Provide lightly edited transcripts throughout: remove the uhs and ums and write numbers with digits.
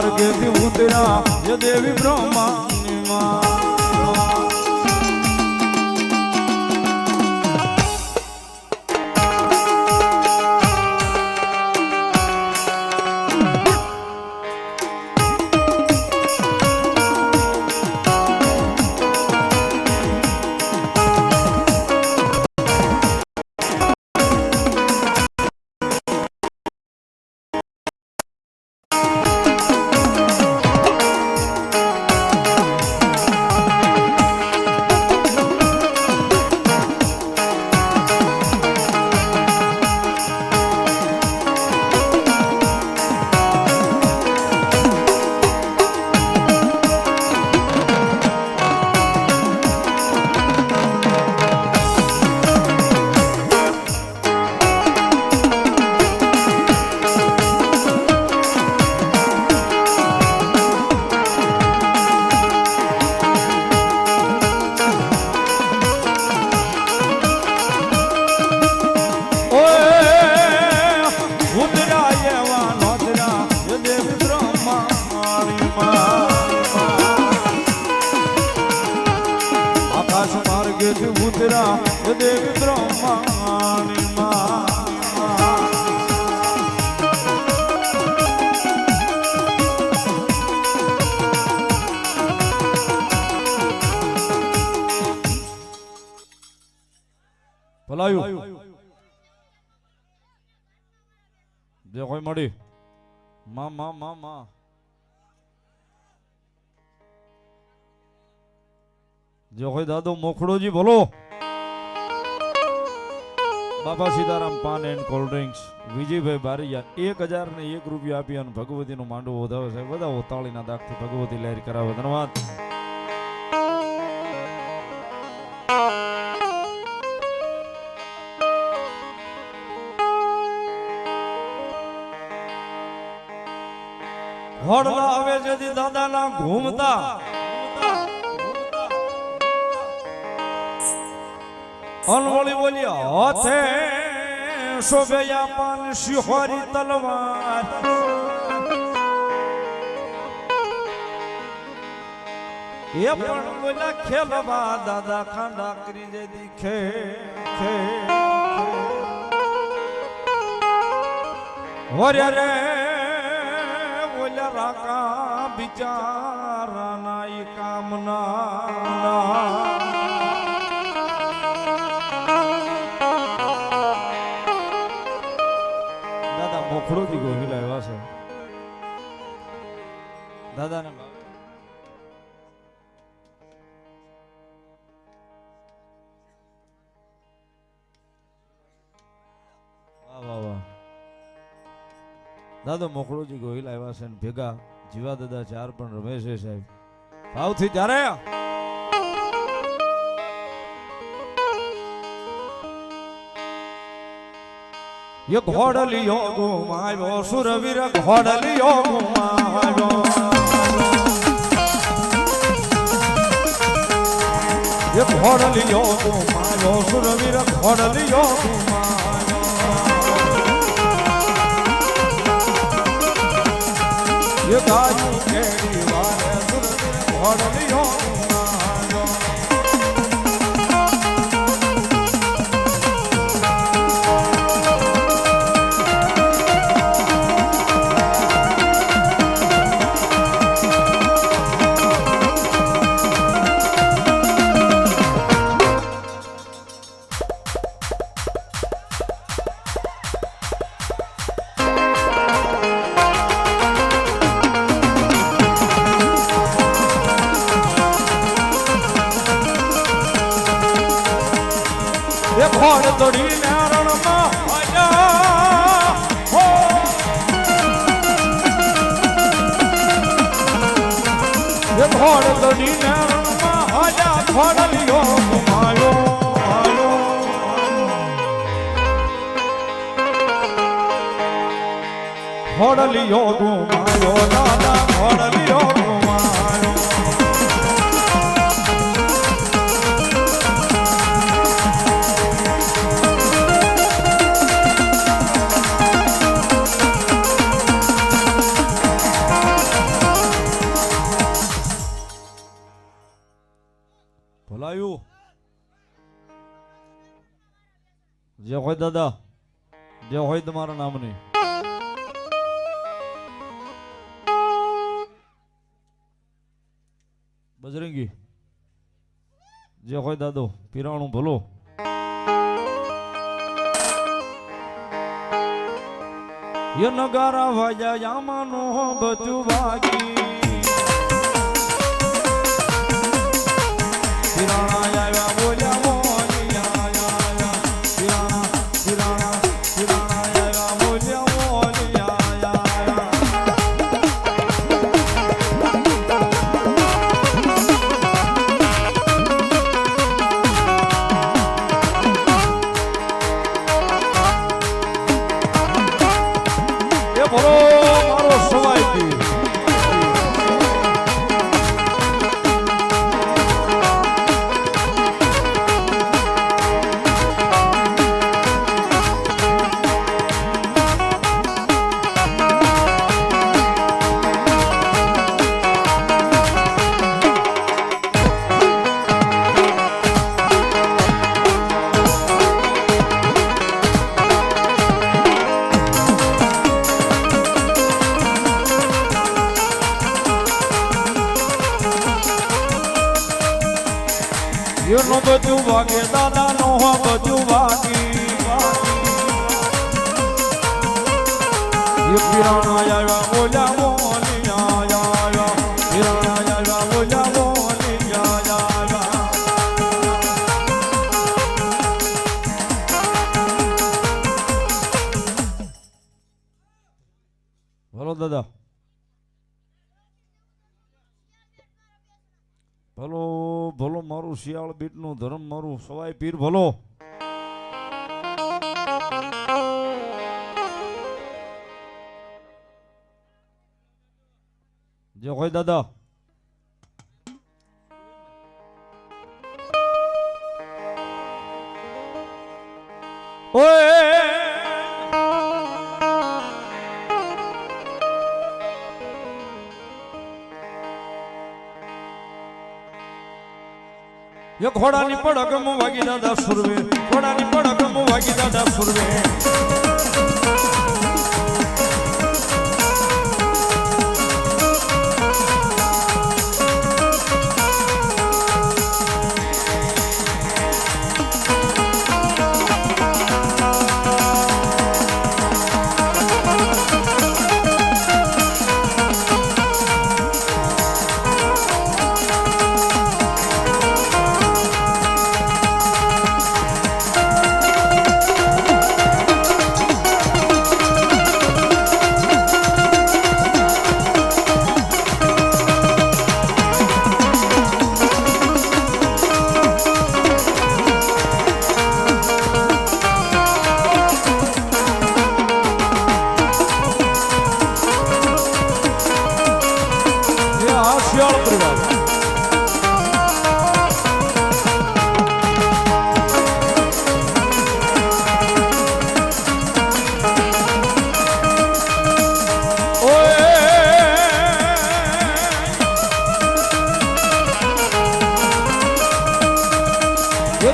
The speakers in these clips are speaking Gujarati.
માર્ગેથી ઉતર્યા જે દેવી બ્રહ્માની માં ઉતરા દેવી બ્રહ્માની માં ભલાયું જે કોઈ મળી માં માં માં માં જો કોઈ દાદો મોખડોજી બોલો Baba Sitaram paan and cold drinks Vijaybhai Baraiya 1001 રૂપિયા આપી અને ભગવતીનું માંડવું વધાવે છે બધા તાળીના દાગથી ભગવતી લહેર કરાવે ધન્યવાદ ઘોડલા આવે છે દાદાના ઘૂમતા અનવળી બોલ્યા હાથે શોભયા પાન શિહોરી તલવાર એ પણ બોલ્યા ખેલવા દાદા ખાંડા કરી જે દીખે હોરે રે બોલ્યા રાકા બિચારાના ઈ કામના મોખડોથી ગોહિલ આવ્યા છે દાદાને વાહ વાહ વાહ દાદા મોખડોજી ગોહિલ આવ્યા છે ભેગા જીવા દાદા ચાર પણ રમે છે સાહેબ ભાવથી ત્યારે ये घोड़लियो घुमायो सुरवीर घोड़लियो घुमायो ये घोड़लियो घुमायो सुरवीर घोड़लियो घुमायो ये गायू केड़ी वारे सुरवीर घोड़लियो ઘોડ તોડી નારણમાં આયા હો એ ઘોડ તોડી નારણમાં આયા ઘોડલિયો ઘુમાયો ઘોડલિયો ઘુમાયો દાદા ઘોડલિયો ઘુમાયો જે હોય દાદા, જે હોય તમારા નામની. બજરંગી જે હોય દાદો પીરાણું ભલો. એ નગારા વાજા યામાનું બધું ભાગી પીરાણા આવ્યા બોલ્યા મોલિયા આવ્યા પીરાણા પીરાણા પીરાણા આવ્યા બોલ્યા મોલિયા આવ્યા. એ બોલો મારો સવાઈ પીર. નો બધું વાગે દાદા નો બધું વાગી પીરાણા આવ્યા બોલ્યા મોલિયા આવ્યા પીરાણા આવ્યા બોલ્યા મોલિયા આવ્યા. બોલો દાદા ભલો ભલો મારું શિયાળ બીટ નું ધર્મ મારું સવાઈ પીર ભલો. જે હોય દાદા ઓય ये घोड़ा ની પડક મુ વાગી દાદા સુરવે ઘોડા ની પડક મુ વાગી દાદા સુરવે.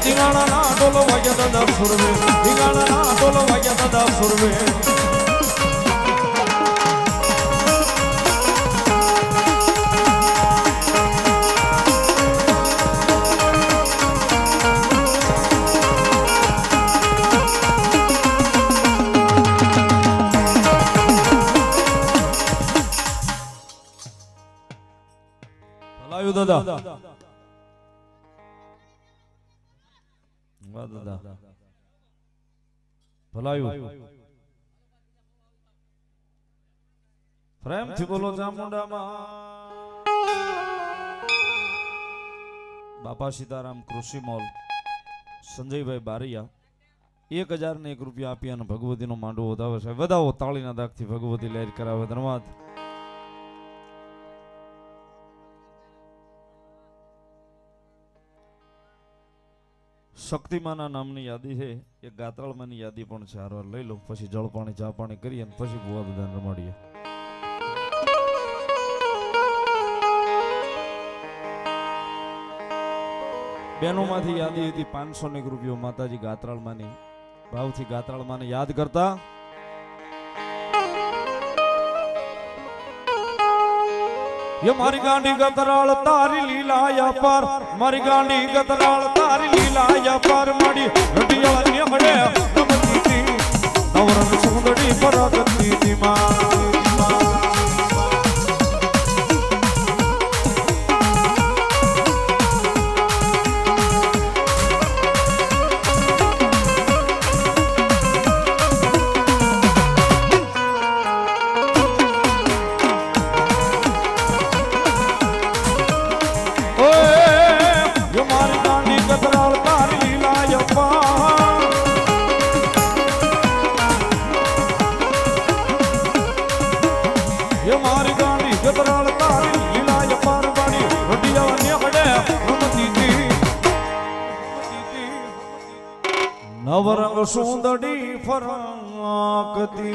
ધીંગાણા ના ડોલો વાગ્યા દાદા સુરવે ધીંગાણા ના ડોલો વાગ્યા દાદા સુરવે. ભલાયું દાદા દાદા ભલાયું પ્રેમથી બોલો ચામુંડામાં. બાપા સીતારામ કૃષિ મોલ સંજયભાઈ બારિયા 1001 રૂપિયા આપી અને ભગવતીનો માંડવો વધાવે છે. વધાવો તાળીના દાગથી ભગવતી લહેર કરાવે. ધન્યવાદ. શક્તિમાના નામની યાદી છે એ ગાત્રાળમાંની યાદી પણ છે. હારવાર લઈ લો પછી જળ પાણી ચા પાણી કરીએ અને પછી ભુવા દાદાને રમાડીએ. બહેનોમાંથી યાદી હતી 500 રૂપિયો માતાજી ગાત્રાળમાંની ભાવથી ગાત્રાળ માને યાદ કરતા ये मारी गांडी गतराल तारी लीला या पार मारी गांडी गतराल तारी लीला या पार माड़ी रटिया नियमड़े नमती थी नवरन सुंदरी परागती थी मां નવરંગ સુંદરી ફરાકતી